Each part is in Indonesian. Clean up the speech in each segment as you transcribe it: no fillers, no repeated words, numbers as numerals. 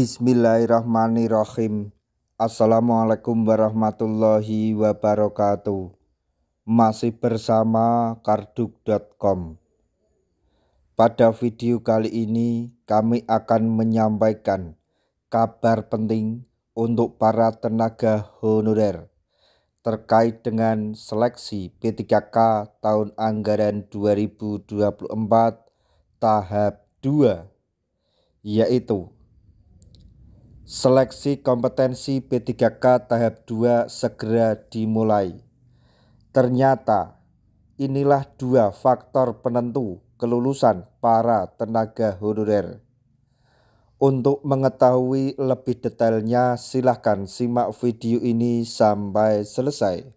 Bismillahirrahmanirrahim. Assalamualaikum warahmatullahi wabarakatuh. Masih bersama karduk.com. Pada video kali ini kami akan menyampaikan kabar penting untuk para tenaga honorer terkait dengan seleksi P3K tahun anggaran 2024 tahap 2, yaitu seleksi kompetensi P3K tahap 2 segera dimulai. Ternyata inilah dua faktor penentu kelulusan para tenaga honorer. Untuk mengetahui lebih detailnya silahkan simak video ini sampai selesai.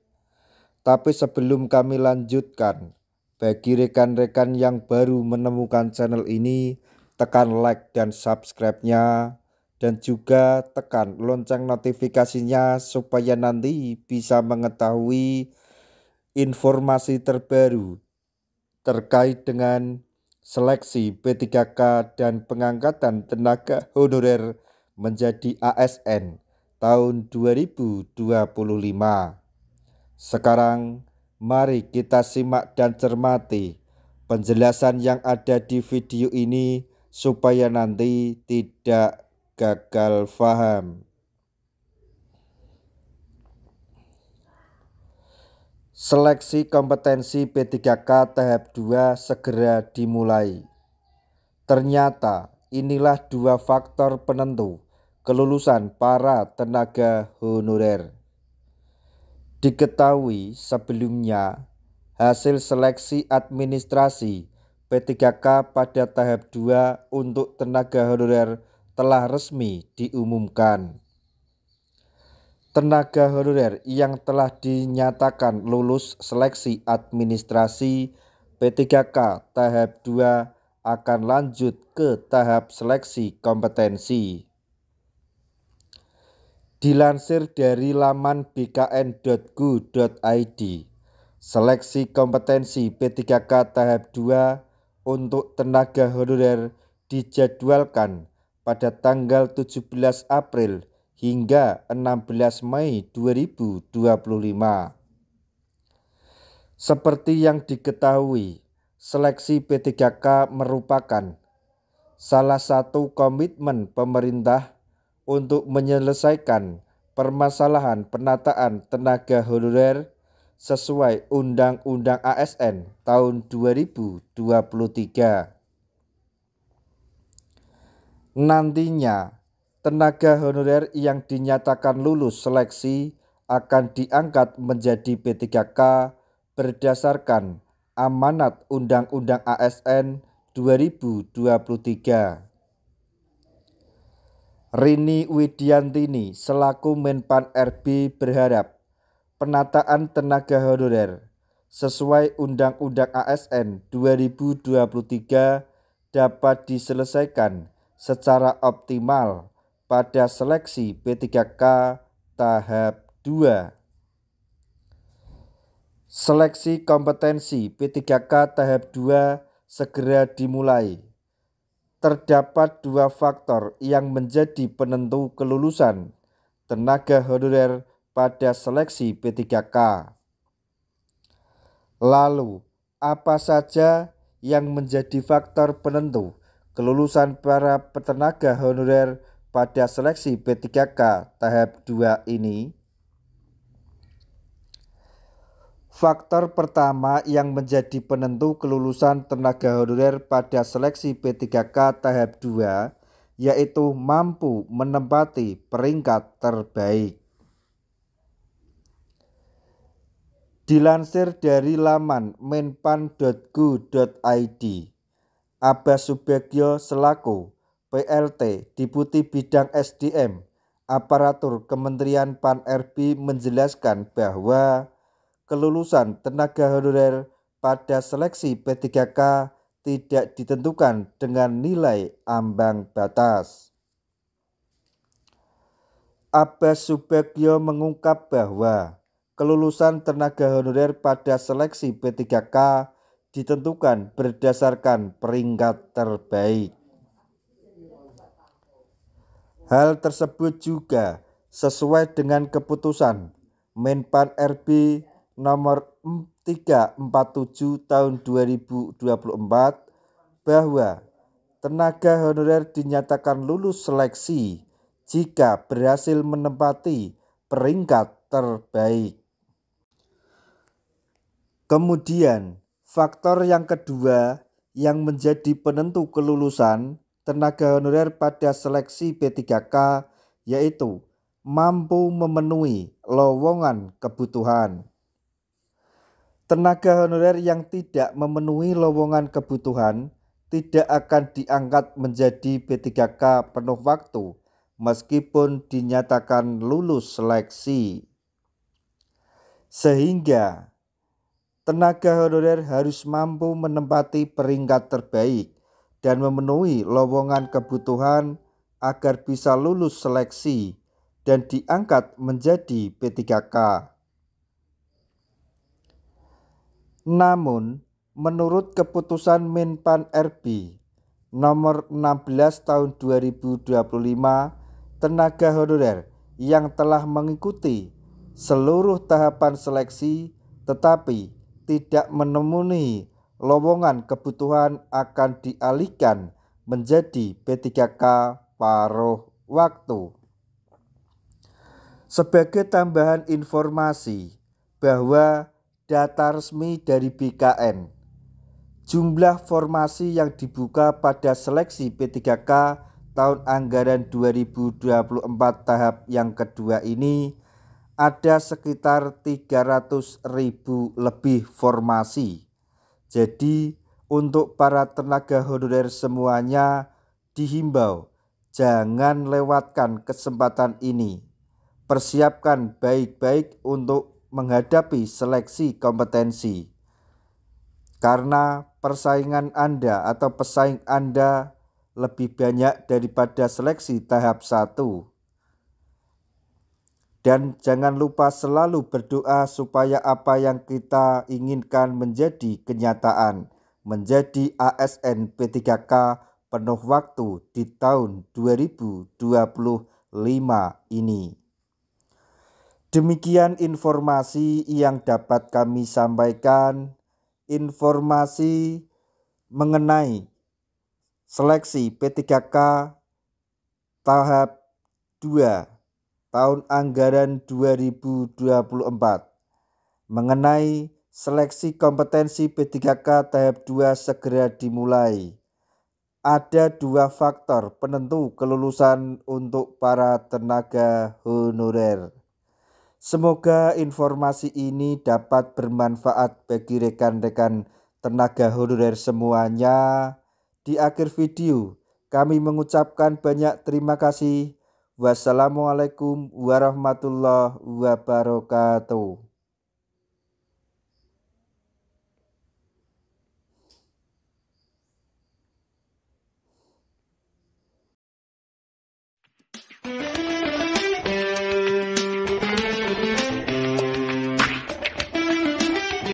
Tapi sebelum kami lanjutkan, bagi rekan-rekan yang baru menemukan channel ini, tekan like dan subscribe-nya, dan juga tekan lonceng notifikasinya supaya nanti bisa mengetahui informasi terbaru terkait dengan seleksi P3K dan pengangkatan tenaga honorer menjadi ASN tahun 2025. Sekarang mari kita simak dan cermati penjelasan yang ada di video ini supaya nanti tidak gagal paham. Seleksi kompetensi P3K tahap 2 segera dimulai. Ternyata inilah dua faktor penentu kelulusan para tenaga honorer. Diketahui sebelumnya, hasil seleksi administrasi P3K pada tahap 2 untuk tenaga honorer telah resmi diumumkan. Tenaga honorer yang telah dinyatakan lulus seleksi administrasi P3K tahap 2 akan lanjut ke tahap seleksi kompetensi. Dilansir dari laman bkn.go.id, seleksi kompetensi P3K tahap 2 untuk tenaga honorer dijadwalkan pada tanggal 17 April hingga 16 Mei 2025. Seperti yang diketahui, seleksi P3K merupakan salah satu komitmen pemerintah untuk menyelesaikan permasalahan penataan tenaga honorer sesuai Undang-Undang ASN tahun 2023. Nantinya, tenaga honorer yang dinyatakan lulus seleksi akan diangkat menjadi P3K berdasarkan amanat Undang-Undang ASN 2023. Rini Widiantini selaku Menpan RB berharap penataan tenaga honorer sesuai Undang-Undang ASN 2023 dapat diselesaikan secara optimal pada seleksi P3K tahap 2. Seleksi kompetensi P3K tahap 2 segera dimulai. Terdapat dua faktor yang menjadi penentu kelulusan tenaga honorer pada seleksi P3K. Lalu, apa saja yang menjadi faktor penentu kelulusan para tenaga honorer pada seleksi P3K tahap 2 ini? Faktor pertama yang menjadi penentu kelulusan tenaga honorer pada seleksi P3K tahap 2 yaitu mampu menempati peringkat terbaik. Dilansir dari laman menpan.go.id, Abbas Subagio selaku PLT Deputi Bidang SDM Aparatur Kementerian Pan-RB menjelaskan bahwa kelulusan tenaga honorer pada seleksi P3K tidak ditentukan dengan nilai ambang batas. Abbas Subagio mengungkap bahwa kelulusan tenaga honorer pada seleksi P3K ditentukan berdasarkan peringkat terbaik. Hal tersebut juga sesuai dengan keputusan Menpan RB nomor 347 tahun 2024 bahwa tenaga honorer dinyatakan lulus seleksi jika berhasil menempati peringkat terbaik. Kemudian, faktor yang kedua yang menjadi penentu kelulusan tenaga honorer pada seleksi P3K yaitu mampu memenuhi lowongan kebutuhan. Tenaga honorer yang tidak memenuhi lowongan kebutuhan tidak akan diangkat menjadi P3K penuh waktu meskipun dinyatakan lulus seleksi. Sehingga tenaga honorer harus mampu menempati peringkat terbaik dan memenuhi lowongan kebutuhan agar bisa lulus seleksi dan diangkat menjadi P3K. Namun, menurut keputusan Menpan RB nomor 16 tahun 2025, tenaga honorer yang telah mengikuti seluruh tahapan seleksi tetapi tidak memenuhi lowongan kebutuhan akan dialihkan menjadi P3K paruh waktu. Sebagai tambahan informasi bahwa data resmi dari BKN, jumlah formasi yang dibuka pada seleksi P3K tahun anggaran 2024 tahap yang kedua ini ada sekitar 300.000 lebih formasi. Jadi untuk para tenaga honorer semuanya dihimbau jangan lewatkan kesempatan ini. Persiapkan baik-baik untuk menghadapi seleksi kompetensi. Karena persaingan Anda atau pesaing Anda lebih banyak daripada seleksi tahap 1. Dan jangan lupa selalu berdoa supaya apa yang kita inginkan menjadi kenyataan, menjadi ASN P3K penuh waktu di tahun 2025 ini. Demikian informasi yang dapat kami sampaikan, informasi mengenai seleksi P3K tahap 2 tahun anggaran 2024 mengenai seleksi kompetensi P3K tahap 2 segera dimulai. Ada 2 faktor penentu kelulusan untuk para tenaga honorer. Semoga informasi ini dapat bermanfaat bagi rekan-rekan tenaga honorer semuanya. Di akhir video kami mengucapkan banyak terima kasih. Wassalamualaikum warahmatullahi wabarakatuh.